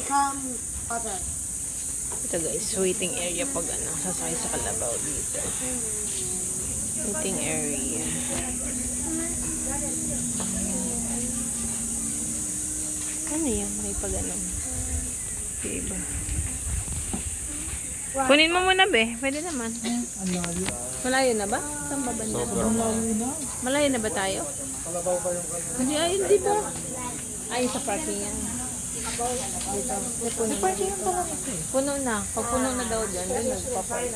become other. Ito guys, waiting area pag sasakay sa Kalabaw dito. Waiting area. Ano yan? May pag diba? Kunin mo muna be. Pwede naman. Malayo na ba? Saan ba banda? Malayo na ba tayo? Hindi, ay, hindi ba? Ay, sa parking yan. Dito. Puno na. Pag puno na daw dyan, doon nagpa-park.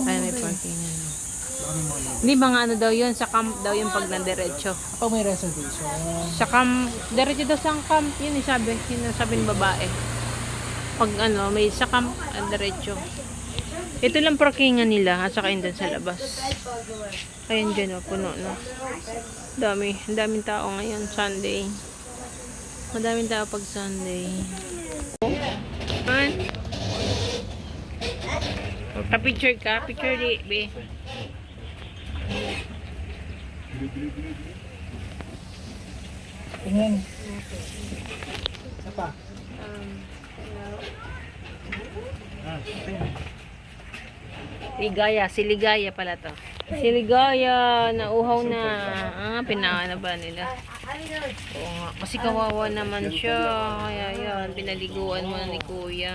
Ay, may parking yan. Hindi ba nga ano daw yun? Sa camp daw yung pag nandiretso. Pag may reservation. Sa camp, diretso daw sa camp. Yun yung sabi. Yun yung sabi ng babae. Pag may sa camp, diretso. Ito lang parkingan nila. At saka yun dun sa labas. Ayun dyan, puno na. Daming tao ngayon, Sunday. Madaming tao pag Sunday. Pa-picture ka? Picture di, be. Tingnan. Isa pa. Ligaya, si Ligaya pala to. Si Ligaya, nauhaw na. Pinaano ba nila? Oo nga, kasi kawawa naman siya. Kaya yan, pinaliguan mo na ni Kuya.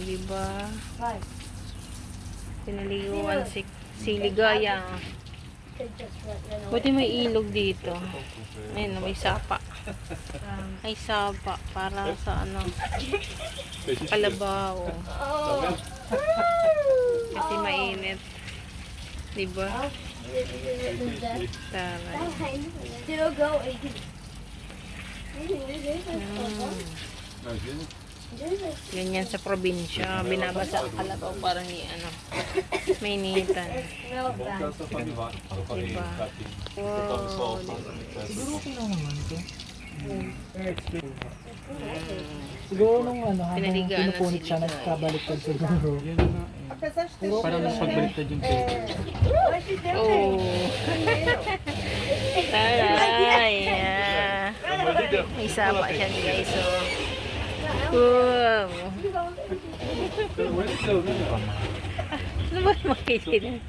Diba? Pinaliguan si Ligaya. Buti may ilog dito. Ayun, may sapa. May sapa para sa Kalabaw. Kasi mainit. Diba? Taray. Ganyan sa probinsya. Binabasa ang Kalabaw parang may initan. Diba? Wow. Siguro okay lang naman ito. Siguro nung pinupunit siya, nagkabaliktad siguro. Parang pagbaliktad yung paper. Oh. Taray. May sapa siya guys. So, wow. Ano ba makikita?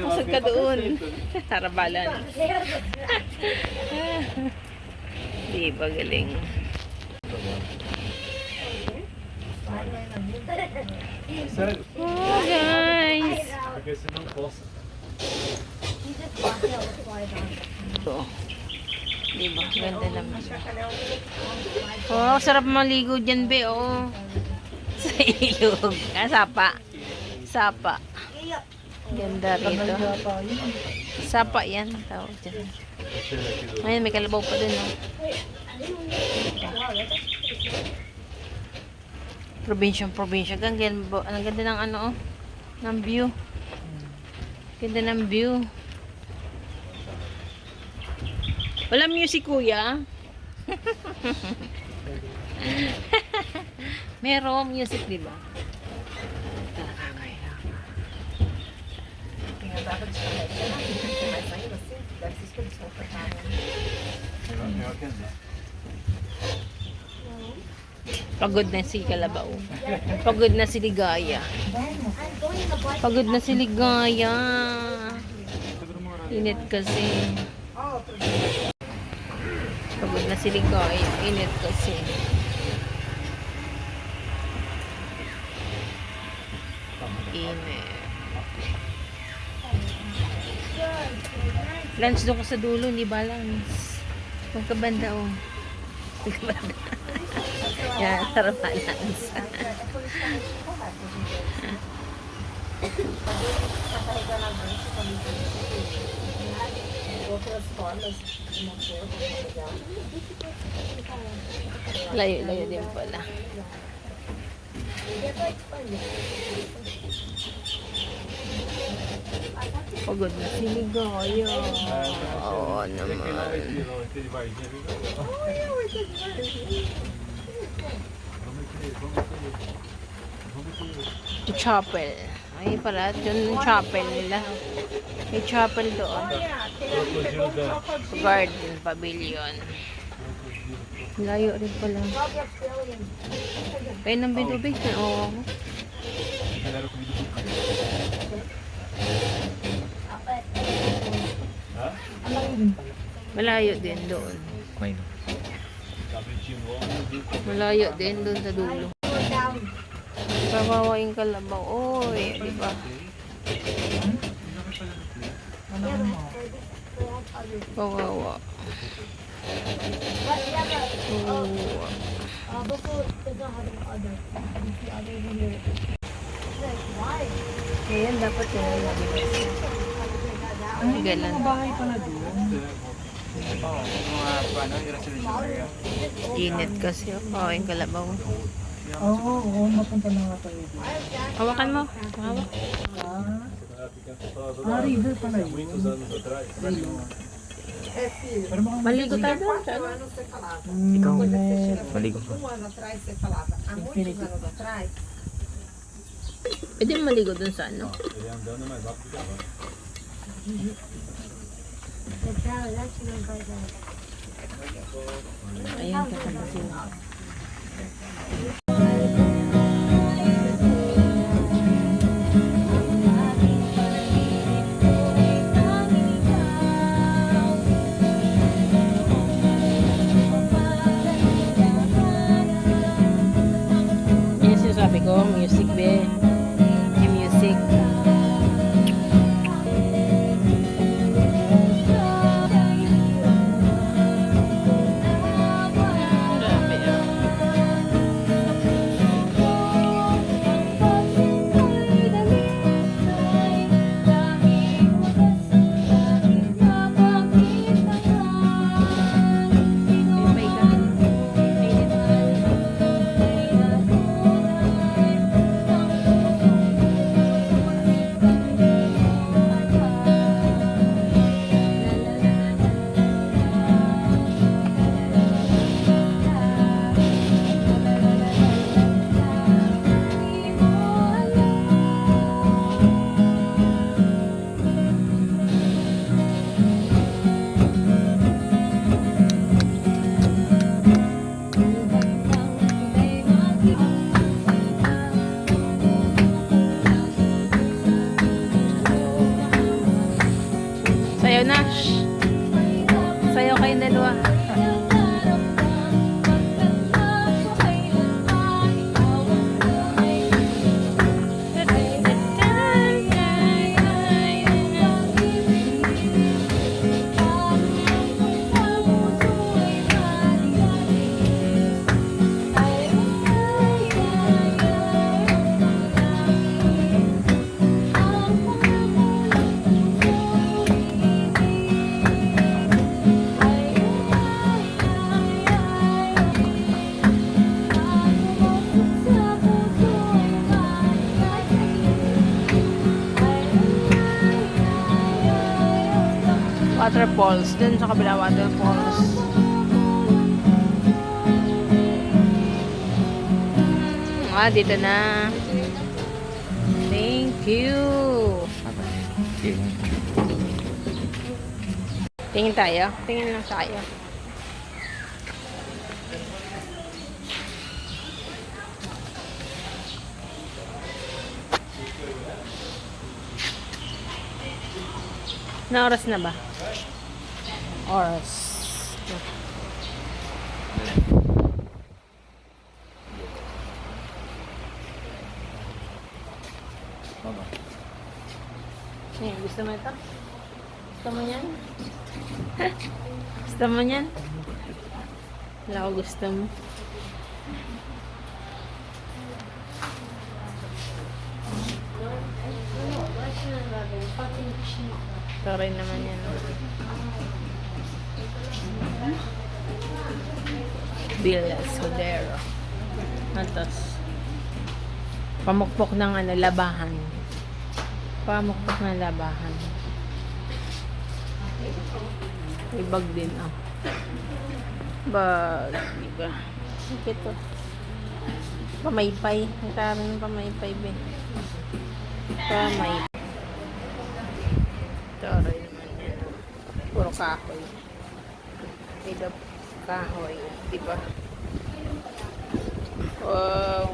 Masag ka doon. Harabalan. Di ba galing? Oh guys. Ito. Di ba? Ganda naman. Oh, sarap maligo dyan be. Oh. Sa ilog. Sapa. Ganda rito. Sapa yan. Tawag dyan. Ngayon, may kalabaw pa dun. Oh. Probinsya. Ang ganda ng ng view. Ganda ng view. Wala music, Kuya. Meron music, di ba? Pagod na si Kalabaw. Pagod na si Ligaya. Init kasi. Pagod na si Ligaya. Init kasi. Init. Lunch doon ko sa dulo, hindi balance. Magkabanda oh. Magkabanda. Yan, sarap balance. Layo din pala. Pagod na si Ligaya. Oo naman. The chapel. Ay pala, dyan yung chapel nila. May chapel doon. Garden, pavilion. Layo rin pala. Kaya nang bidubig na. Oo. Malayo din doon. Malayo din doon sa dulo. Kawawa yung kalabaw. Oy, di ba? Kawawa. Ayan, dapat yun. Ang galan. Bahay pala doon. Init kasi. Oo, yung kalabaw. Oo, mapunta na nga tayo doon. Hawakan mo. Hawak. River pala yun. Pero mga Maligo tayo doon. Sa ano? ikaw Maligo ka. Infinity. Pwede maligo doon sa ano? Ayan, kasama sila. Yan yung sinasabi ko, music be. Yung music. Grabe ah. May ka. Mainit. Sayo na. Shh. Sayo kayong dalawa. Waterfalls. Dun sa kabila waterfalls. Dito na. Thank you. Tingin tayo. Tingin lang tayo. Na oras na ba? Oras. Gusto mo ito? Gusto mo yan? Gusto mo yan? Wala ko gusto mo. Ito rin naman yan. Villa Sodero. Atos. Pamukpok ng ano, labahan. Pamukpok ng labahan. May bag din, ah. Bag, diba? Ito. Pamaypay. Nagkaroon ng pamaypay, be. Pamaypay. Ito rin naman yan. Puro kahoy. Ito. kahoy. Diba? Wow.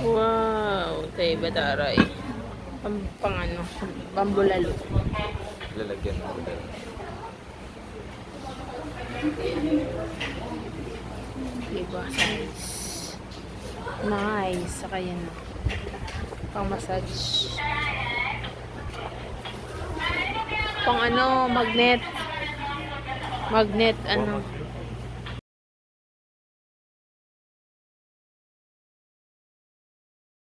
Wow. Tay bataray. Pang ano, pambulalo. Lalagyan mo ulit. Diba? Size. Nice. Saka yan na. Pang massage. Pang ano, magnet. Magnet, ano.